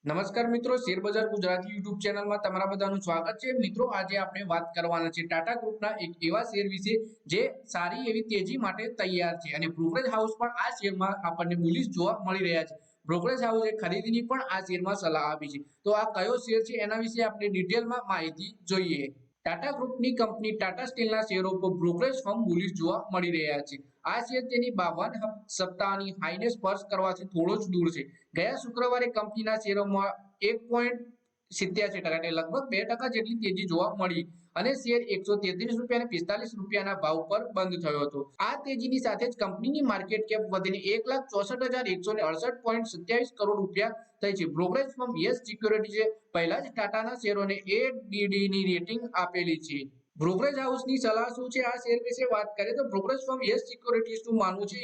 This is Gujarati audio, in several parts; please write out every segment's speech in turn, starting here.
નમસ્કાર મિત્રો, શેરબજાર ગુજરાતી યુટ્યુબ ચેનલમાં તમારા બધાનું સ્વાગત છે। મિત્રો, આજે આપણે વાત કરવાના છે ટાટા ગ્રુપના એક એવા શેર વિશે જે સારી એવી તેજી માટે તૈયાર છે અને બ્રોકરેજ હાઉસ પણ આ શેરમાં આપણને બુલિશ જોવા મળી રહ્યા છે। બ્રોકરેજ હાઉસે ખરીદીની પણ આ શેરમાં સલાહ આપી છે। તો આ કયો શેર છે એના વિશે આપણે ડિટેલમાં માહિતી જોઈએ। ટાટા ગ્રુપની કંપની ટાટા સ્ટીલના શેરો પર બ્રોકરેજ ફર્મ બુલિશ જોવા મળી રહ્યા છે। આ શેર તેની 52 સપ્તાહની હાઈને સ્પર્શ કરવાથી થોડો જ દૂર છે। ગયા શુક્રવારે કંપનીના શેરોમાં 1.87% એટલે લગભગ 2% જેટલી તેજી જોવા મળી અને શેર 133 રૂપિયા અને 45 રૂપિયાના ભાવ પર બંધ થયો હતો। આ તેજીની સાથે જ કંપનીની માર્કેટ કેપ વધીને 1,64,168.27 કરોડ રૂપિયા થઈ છે। બ્રોકરેજ ફર્મ યસ સિક્યોરિટીઝે પહેલા જ ટાટાના શેરોને ADD ની રેટિંગ આપેલી છે। બ્રોકરેજ હાઉસની સલાહ શું છે આ શેર વિશે વાત કરીએ તો બ્રોકરેજ ફર્મ યસ સિક્યોરિટીઝનું માનવું છે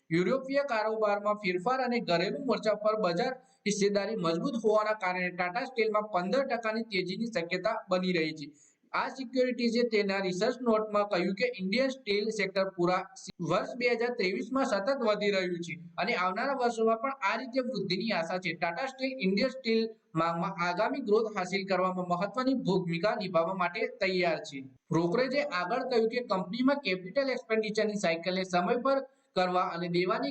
યુરોપીય કારોબારમાં ફેરફાર અને ઘરેલું મોરચા પર બજાર હિસ્સેદારી મજબૂત હોવાના કારણે ટાટા સ્ટીલમાં 15% તેજીની શક્યતા બની રહી છે। આ સિક્યોરિટીઝે તેના રિસર્ચ નોટમાં કહ્યું કે ઇન્ડિયન સ્ટીલ સેક્ટર પૂરા વર્ષ 2023માં સતત વધી રહ્યું છે અને આવનારા વર્ષોમાં પણ આ રીતે વૃદ્ધિની આશા છે। ટાટા સ્ટીલ ઇન્ડિયન સ્ટીલ માંગમાં આગામી ગ્રોથ હાંસિલ કરવામાં મહત્વની ભૂમિકા નિભાવવા માટે તૈયાર છે। બ્રોકરેજે આગળ કહ્યું કે કંપનીમાં કેપિટલ એક્સપેન્ડિચરની સાયકલને સમય પર કરવા અને દેવાને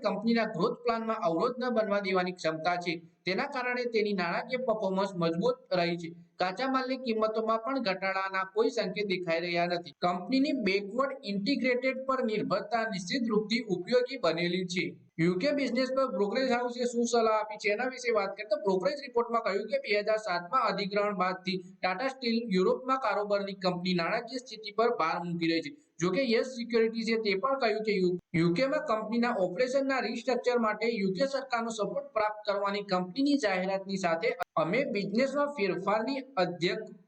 કંપનીના ગ્રોથ પ્લાનમાં અવરોધ ન બનવા દેવાની ક્ષમતા છે। તેના કારણે તેની નાણાકીય પરફોર્મન્સ મજબૂત રહી છે। કાચા માલની કિંમતોમાં પણ ઘટાડાના કોઈ સંકેત દેખાઈ રહ્યા નથી। કંપનીની બેકવર્ડ ઇન્ટિગ્રેટેડ પર નિર્ભરતા નિશ્ચિત રૂપથી ઉપયોગી બનેલી છે। યુકે બિઝનેસ પર બ્રોકરેજ હાઉસે શું સલાહ આપી છે એના વિશે વાત કરીએ તો બ્રોકરેજ રિપોર્ટમાં કહ્યું કે 2007માં અધિગ્રહણ બાદથી ટાટા સ્ટીલ યુરોપમાં કારોબારની કંપની નાણાકીય સ્થિતિ પર ભાર મૂકી રહી છે। જોકે યસ સિક્યોરિટીઝે તે પણ કહ્યું કે યુકેમાં કંપનીના ઓપરેશનના રિસ્ટ્રક્ચર માટે યુકે સરકારનો સપોર્ટ પ્રાપ્ત કરવાની કંપનીની જાહેરાતની સાથે અમે બિઝનેસમાં ફેરફારની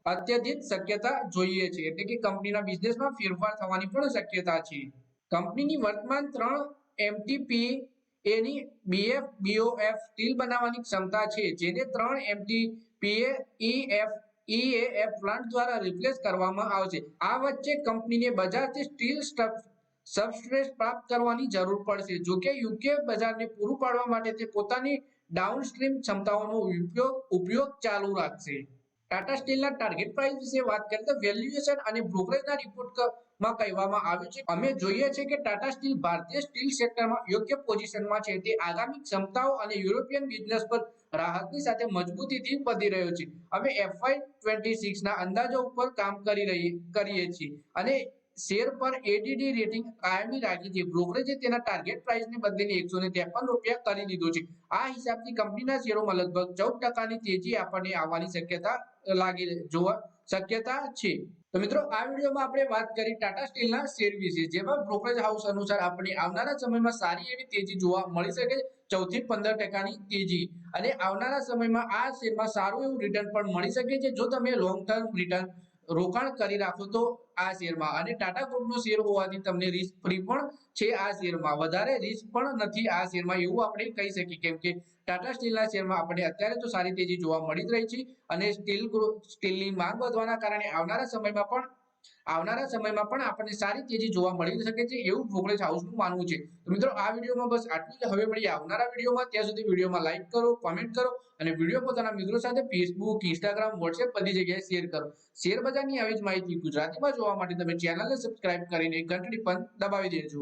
અત્યધિક શક્યતા જોઈએ છે। એટલે કે કંપનીના બિઝનેસમાં ફેરફાર થવાની પણ શક્યતા છે। કંપનીની વર્તમાન 3 MTPA એની BF-BOF સ્ટીલ બનાવવાની ક્ષમતા છે જેને 3 MTPA EAF પ્લાન્ટ દ્વારા રિપ્લેસ કરવામાં આવશે। આ વચ્ચે કંપનીને બજારથી સ્ટીલ સબસ્ટ્રેટ પ્રાપ્ત કરવાની જરૂર પડશે। જો કે યુકે બજારને પૂરું પાડવા માટે તે પોતાની ડાઉનસ્ટ્રીમ ક્ષમતાઓનો ઉપયોગ ચાલુ રાખશે। ટાટા સ્ટીલના ટાર્ગેટ પ્રાઇસ વિશે વાત કરીએ તો વેલ્યુએશન અને બ્રોકરેજના રિપોર્ટમાં કહેવામાં આવ્યું છે અમે જોઈએ છીએ કે ટાટા સ્ટીલ ભારતીય સ્ટીલ સેક્ટરમાં યોગ્ય પોઝિશનમાં છે। તે આગામી ક્ષમતાઓ અને યુરોપિયન બિઝનેસ પર રાહતની સાથે મજબૂતીથી વધી રહ્યો છે। અમે FY26 ના અંદાજો ઉપર કામ કરીએ છીએ અને શેર પર ADD રેટિંગ કાયમી રાખી છે। બ્રોકરેજે તેના ટાર્ગેટ પ્રાઇસને બદલીને 153 રૂપિયા કરી દીધો છે। આ હિસાબથી કંપનીના શેરોમાં લગભગ 14%ની તેજી આપણને આવવાની શક્યતા છે। તો મિત્રો, આ વિડીયોમાં આપણે વાત કરી ટાટા સ્ટીલના શેર વિશે જેમાં બ્રોકરેજ હાઉસ અનુસાર આપણે આવનારા સમયમાં સારી એવી તેજી જોવા મળી શકે છે 14 થી 15%ની તેજી અને આવનારા સમયમાં આ શેરમાં સારું એવું રિટર્ન પણ મળી શકે છે જો તમે લોંગ ટર્મ રિટર્ન રોકાણ કરી રાખો તો આ શેરમાં અને ટાટા ગ્રુપનો શેર હોવાથી તમને રિસ્ક ફ્રી પણ છે। આ શેરમાં વધારે રિસ્ક પણ નથી આ શેરમાં એવું આપણે કહી શકીએ કેમ કે ટાટા સ્ટીલના શેરમાં આપણે અત્યારે તો સારી તેજી જોવા મળી જ રહી છે અને સ્ટીલની માંગ વધવાના કારણે આવનારા સમયમાં પણ આપણને સારી તેજી જોવા મળી શકે છે એવું બ્રોકરેજ હાઉસનું માનવું છે। તો મિત્રો, આ વિડીયોમાં બસ આટલું જ। હવે મળીએ આવનારા વિડીયોમાં। ત્યાં સુધી વિડીયોમાં લાઈક કરો, કોમેન્ટ કરો અને વિડીયો પોતાના મિત્રો સાથે ફેસબુક, ઇન્સ્ટાગ્રામ, વોટ્સએપ બધી જગ્યાએ શેર કરો। શેર બજારની આવી જ માહિતી ગુજરાતીમાં જોવા માટે તમે ચેનલને સબસ્ક્રાઇબ કરીને ઘંટડી પણ દબાવી દેજો।